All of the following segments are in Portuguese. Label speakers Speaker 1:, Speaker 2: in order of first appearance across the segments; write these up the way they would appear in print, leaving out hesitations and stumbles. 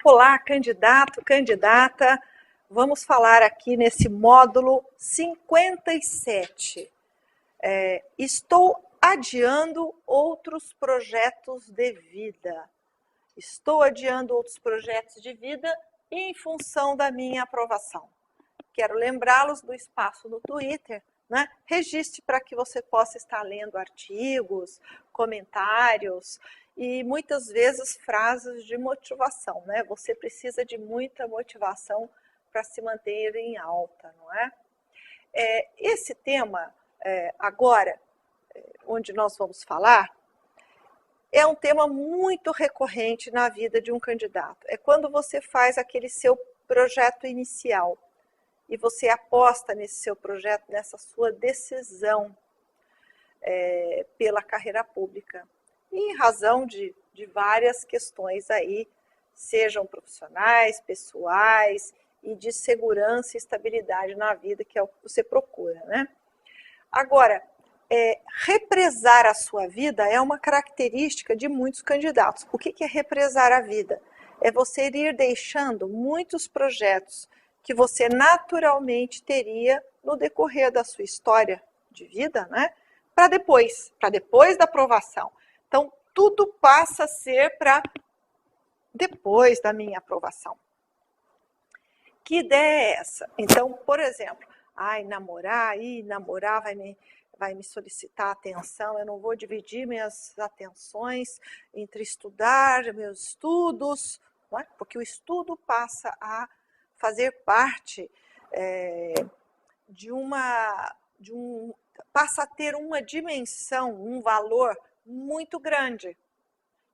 Speaker 1: Olá, candidato, candidata. Vamos falar aqui nesse módulo 57. Estou adiando outros projetos de vida. Estou adiando outros projetos de vida em função da minha aprovação. Quero lembrá-los do espaço no Twitter, né? Registre para que você possa estar lendo artigos, comentários e muitas vezes frases de motivação, né? Você precisa de muita motivação para se manter em alta, não é? Esse tema, agora, onde nós vamos falar, é um tema muito recorrente na vida de um candidato. É quando você faz aquele seu projeto inicial e você aposta nesse seu projeto, nessa sua decisão pela carreira pública. E em razão de várias questões aí, sejam profissionais, pessoais e de segurança e estabilidade na vida, que é o que você procura, né? Agora, represar a sua vida é uma característica de muitos candidatos. O que é represar a vida? É você ir deixando muitos projetos que você naturalmente teria no decorrer da sua história de vida, né? Para depois da aprovação. Então, tudo passa a ser para depois da minha aprovação. Que ideia é essa? Então, por exemplo, namorar vai me solicitar atenção, eu não vou dividir minhas atenções entre estudar, meus estudos, não é? Porque o estudo passa a fazer parte passa a ter uma dimensão, um valor muito grande.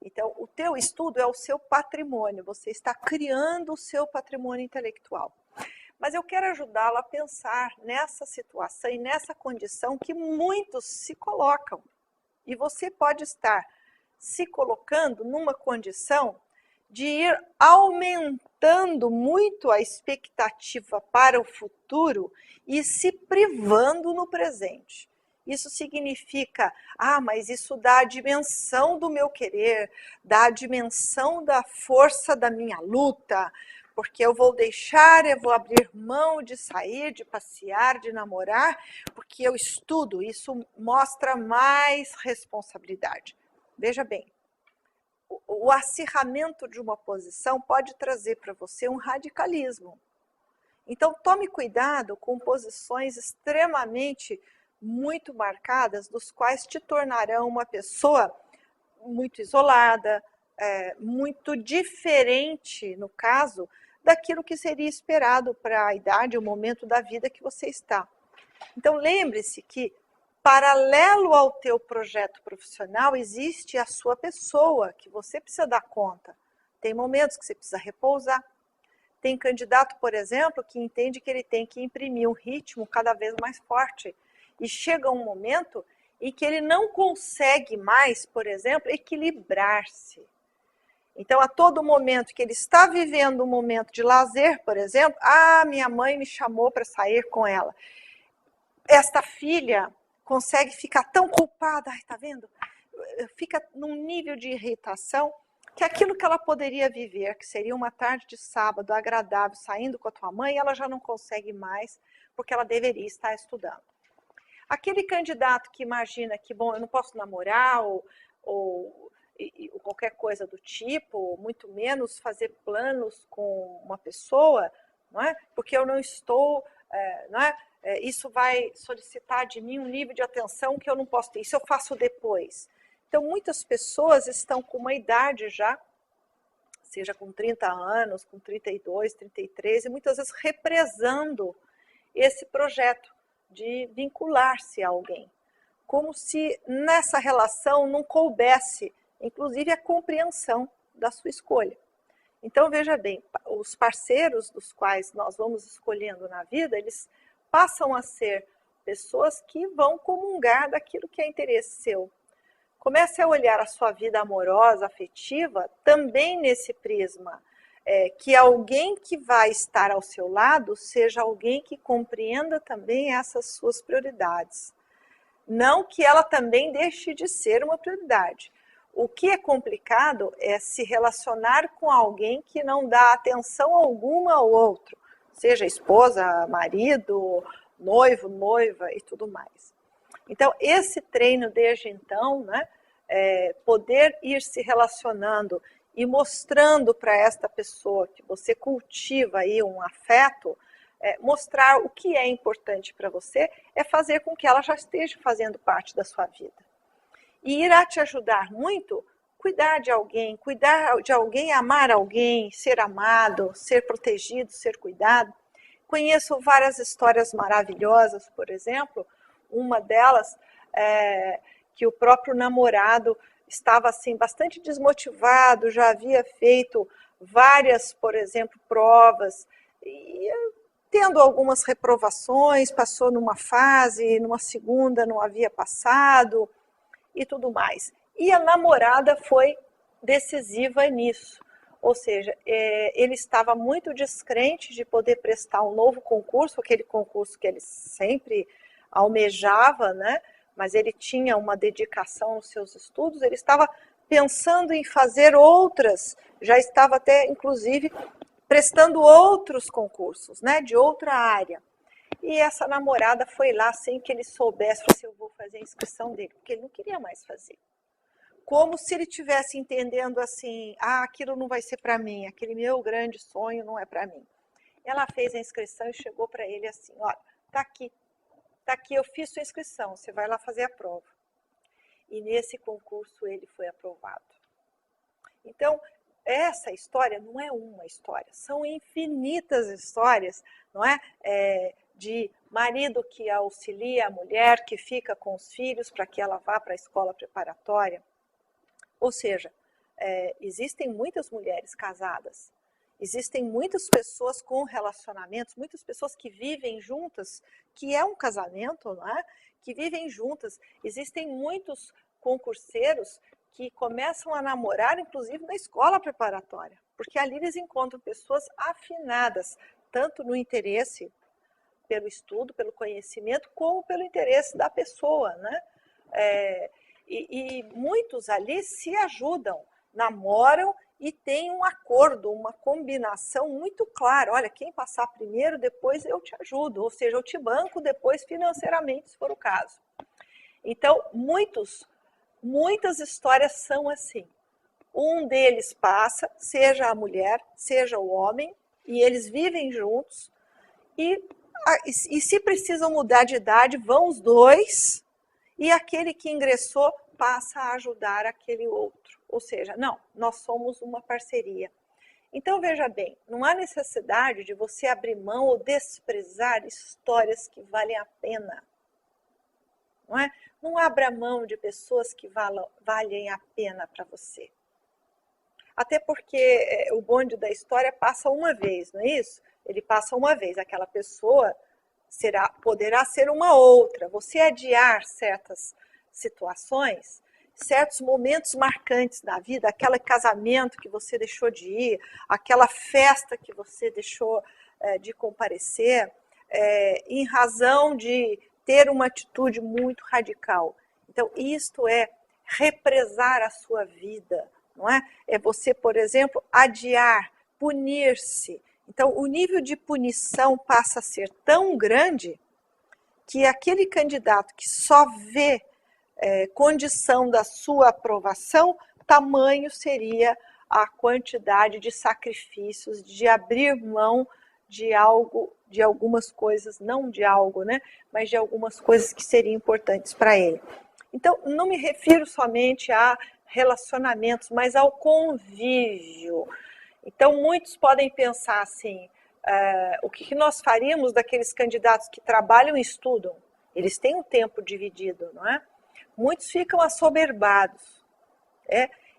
Speaker 1: Então, o teu estudo é o seu patrimônio, você está criando o seu patrimônio intelectual. Mas eu quero ajudá-lo a pensar nessa situação e nessa condição que muitos se colocam. E você pode estar se colocando numa condição de ir aumentando muito a expectativa para o futuro e se privando no presente. Isso significa, mas isso dá a dimensão do meu querer, dá a dimensão da força da minha luta, porque eu vou abrir mão de sair, de passear, de namorar, porque eu estudo, isso mostra mais responsabilidade. Veja bem, o acirramento de uma posição pode trazer para você um radicalismo. Então, tome cuidado com posições extremamente muito marcadas, dos quais te tornarão uma pessoa muito isolada, muito diferente, no caso, daquilo que seria esperado para a idade, o momento da vida que você está. Então, lembre-se que, paralelo ao teu projeto profissional, existe a sua pessoa, que você precisa dar conta. Tem momentos que você precisa repousar. Tem candidato, por exemplo, que entende que ele tem que imprimir um ritmo cada vez mais forte. E chega um momento em que ele não consegue mais, por exemplo, equilibrar-se. Então, a todo momento que ele está vivendo um momento de lazer, por exemplo, minha mãe me chamou para sair com ela. Esta filha consegue ficar tão culpada, tá vendo? Fica num nível de irritação que aquilo que ela poderia viver, que seria uma tarde de sábado agradável, saindo com a tua mãe, ela já não consegue mais, porque ela deveria estar estudando. Aquele candidato que imagina que, bom, eu não posso namorar ou qualquer coisa do tipo, muito menos fazer planos com uma pessoa, não é? Porque eu não estou, não é? Isso vai solicitar de mim um nível de atenção que eu não posso ter. Isso eu faço depois. Então, muitas pessoas estão com uma idade já, seja com 30 anos, com 32, 33, e muitas vezes represando esse projeto de vincular-se a alguém. Como se nessa relação não coubesse, inclusive, a compreensão da sua escolha. Então, veja bem, os parceiros dos quais nós vamos escolhendo na vida, eles passam a ser pessoas que vão comungar daquilo que é interesse seu. Comece a olhar a sua vida amorosa, afetiva, também nesse prisma. Que alguém que vai estar ao seu lado seja alguém que compreenda também essas suas prioridades. Não que ela também deixe de ser uma prioridade. O que é complicado é se relacionar com alguém que não dá atenção alguma ao outro, seja esposa, marido, noivo, noiva e tudo mais. Então, esse treino desde então, né, poder ir se relacionando e mostrando para esta pessoa que você cultiva aí um afeto, mostrar o que é importante para você, é fazer com que ela já esteja fazendo parte da sua vida. E irá te ajudar muito cuidar de alguém, amar alguém, ser amado, ser protegido, ser cuidado. Conheço várias histórias maravilhosas, por exemplo, uma delas que o próprio namorado estava assim bastante desmotivado, já havia feito várias, por exemplo, provas, e tendo algumas reprovações, passou numa fase, numa segunda não havia passado e tudo mais. E a namorada foi decisiva nisso. Ou seja, ele estava muito descrente de poder prestar um novo concurso, aquele concurso que ele sempre almejava, né? Mas ele tinha uma dedicação nos seus estudos, ele estava pensando em fazer outras, já estava até, inclusive, prestando outros concursos, né? De outra área. E essa namorada foi lá sem que ele soubesse, falou assim, eu vou fazer a inscrição dele, porque ele não queria mais fazer. Como se ele estivesse entendendo assim, aquilo não vai ser para mim, aquele meu grande sonho não é para mim. Ela fez a inscrição e chegou para ele assim, olha, tá aqui, eu fiz sua inscrição, você vai lá fazer a prova. E nesse concurso ele foi aprovado. Então, essa história não é uma história, são infinitas histórias, não é? De marido que auxilia a mulher, que fica com os filhos para que ela vá para a escola preparatória. Ou seja, existem muitas mulheres casadas, existem muitas pessoas com relacionamentos, muitas pessoas que vivem juntas, que é um casamento, não é? Que vivem juntas. Existem muitos concurseiros que começam a namorar, inclusive na escola preparatória, porque ali eles encontram pessoas afinadas, tanto no interesse pelo estudo, pelo conhecimento, como pelo interesse da pessoa, né? E muitos ali se ajudam, namoram e têm um acordo, uma combinação muito clara. Olha, quem passar primeiro, depois eu te ajudo, ou seja, eu te banco depois financeiramente, se for o caso. Então, muitas histórias são assim. Um deles passa, seja a mulher, seja o homem, e eles vivem juntos, e se precisam mudar de idade, vão os dois, e aquele que ingressou passa a ajudar aquele outro. Ou seja, não, nós somos uma parceria. Então, veja bem, não há necessidade de você abrir mão ou desprezar histórias que valem a pena. Não é? Não abra mão de pessoas que valem a pena para você. Até porque o bonde da história passa uma vez, não é isso? Ele passa uma vez, aquela pessoa poderá ser uma outra. Você adiar certas situações, certos momentos marcantes da vida, aquele casamento que você deixou de ir, aquela festa que você deixou de comparecer, em razão de ter uma atitude muito radical. Então, isto é represar a sua vida, não é? É você, por exemplo, adiar, punir-se. Então, o nível de punição passa a ser tão grande que aquele candidato que só vê condição da sua aprovação, tamanho seria a quantidade de sacrifícios, de abrir mão de algo, de algumas coisas, não de algo, né? Mas de algumas coisas que seriam importantes para ele. Então, não me refiro somente a relacionamentos, mas ao convívio. Então, muitos podem pensar assim, o que nós faríamos daqueles candidatos que trabalham e estudam? Eles têm um tempo dividido, não é? Muitos ficam assoberbados,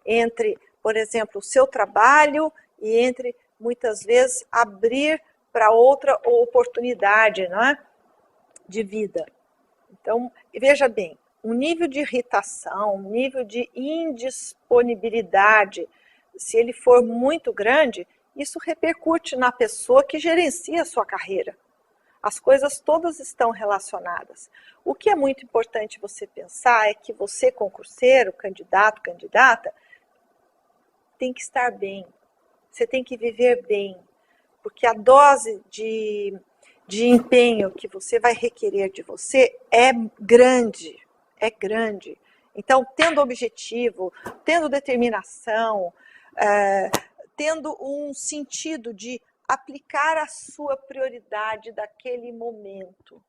Speaker 1: entre, por exemplo, o seu trabalho e entre, muitas vezes, abrir para outra oportunidade, não é? De vida. Então, veja bem, um nível de irritação, um nível de indisponibilidade, se ele for muito grande, isso repercute na pessoa que gerencia a sua carreira. As coisas todas estão relacionadas. O que é muito importante você pensar é que você, concurseiro, candidato, candidata, tem que estar bem. Você tem que viver bem. Porque a dose de empenho que você vai requerer de você é grande. É grande. Então, tendo objetivo, tendo determinação, tendo um sentido de aplicar a sua prioridade daquele momento.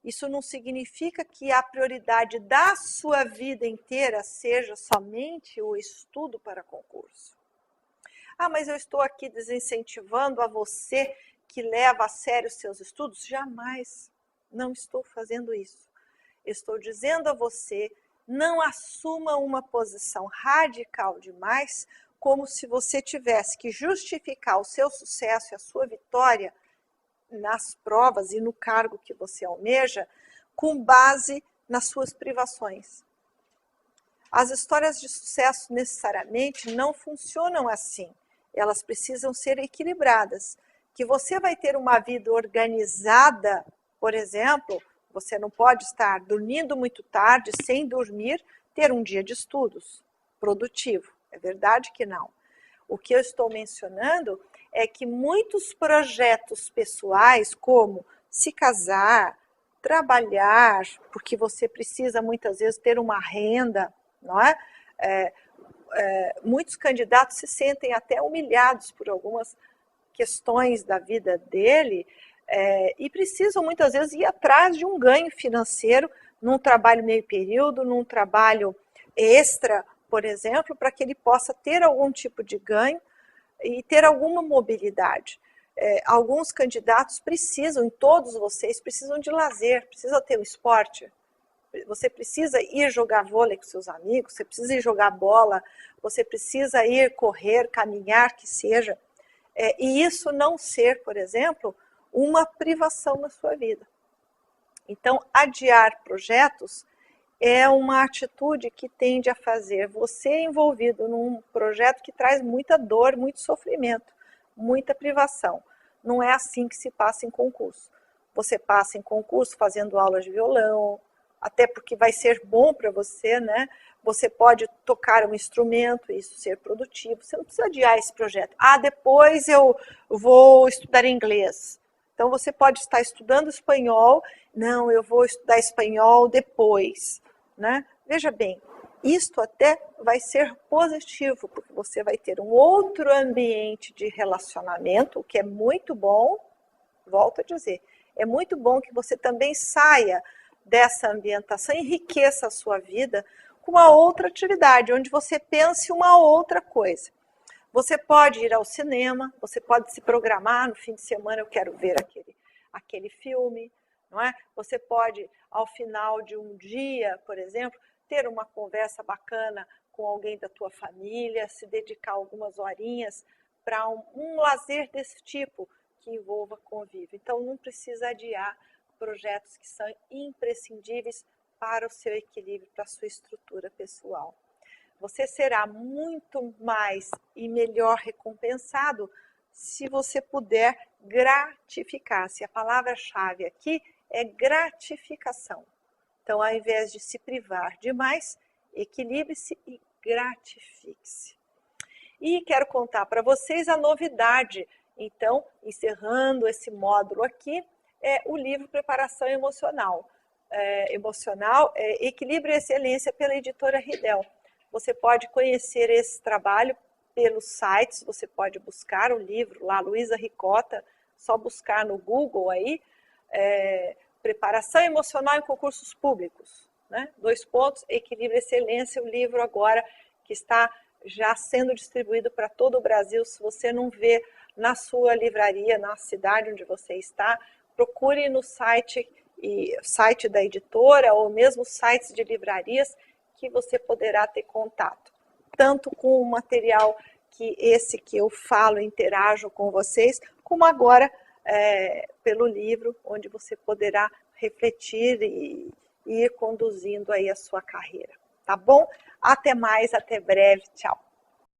Speaker 1: Isso não significa que a prioridade da sua vida inteira seja somente o estudo para concurso. Ah, mas eu estou aqui desincentivando a você que leva a sério os seus estudos? Jamais. Não estou fazendo isso. Estou dizendo a você, não assuma uma posição radical demais, como se você tivesse que justificar o seu sucesso e a sua vitória nas provas e no cargo que você almeja, com base nas suas privações. As histórias de sucesso necessariamente não funcionam assim. Elas precisam ser equilibradas. Que você vai ter uma vida organizada, por exemplo, você não pode estar dormindo muito tarde, sem dormir, ter um dia de estudos produtivo. É verdade que não. O que eu estou mencionando é que muitos projetos pessoais, como se casar, trabalhar, porque você precisa muitas vezes ter uma renda, não é? Muitos candidatos se sentem até humilhados por algumas questões da vida dele e precisam muitas vezes ir atrás de um ganho financeiro num trabalho meio período, num trabalho extra, por exemplo, para que ele possa ter algum tipo de ganho e ter alguma mobilidade. Alguns candidatos precisam, e todos vocês precisam de lazer, precisam ter um esporte. Você precisa ir jogar vôlei com seus amigos, você precisa ir jogar bola, você precisa ir correr, caminhar, que seja. E isso não ser, por exemplo, uma privação na sua vida. Então, adiar projetos é uma atitude que tende a fazer você envolvido num projeto que traz muita dor, muito sofrimento, muita privação. Não é assim que se passa em concurso. Você passa em concurso fazendo aulas de violão, até porque vai ser bom para você, né? Você pode tocar um instrumento, isso ser produtivo. Você não precisa adiar esse projeto. Ah, depois eu vou estudar inglês. Então, você pode estar estudando espanhol. Não, eu vou estudar espanhol depois, né? Veja bem, isto até vai ser positivo, porque você vai ter um outro ambiente de relacionamento, o que é muito bom. Volto a dizer, é muito bom que você também saia dessa ambientação, enriqueça a sua vida com uma outra atividade, onde você pense uma outra coisa. Você pode ir ao cinema, você pode se programar, no fim de semana eu quero ver aquele filme, não é? Você pode, ao final de um dia, por exemplo, ter uma conversa bacana com alguém da tua família, se dedicar algumas horinhas para um lazer desse tipo, que envolva convívio. Então, não precisa adiar projetos que são imprescindíveis para o seu equilíbrio, para a sua estrutura pessoal. Você será muito mais e melhor recompensado se você puder gratificar-se. A palavra-chave aqui é gratificação. Então, ao invés de se privar demais, equilibre-se e gratifique-se. E quero contar para vocês a novidade. Então, encerrando esse módulo aqui, é o livro Preparação Emocional. Equilíbrio e Excelência, pela editora Ridel. Você pode conhecer esse trabalho pelos sites, você pode buscar o livro lá, Luísa Ricota, só buscar no Google aí, Preparação Emocional em Concursos Públicos, né? 2 pontos, Equilíbrio e Excelência, o livro agora que está já sendo distribuído para todo o Brasil. Se você não vê na sua livraria, na cidade onde você está, procure no site da editora ou mesmo sites de livrarias que você poderá ter contato, tanto com o material que eu falo, interajo com vocês, como agora pelo livro, onde você poderá refletir e ir conduzindo aí a sua carreira. Tá bom? Até mais, até breve, tchau.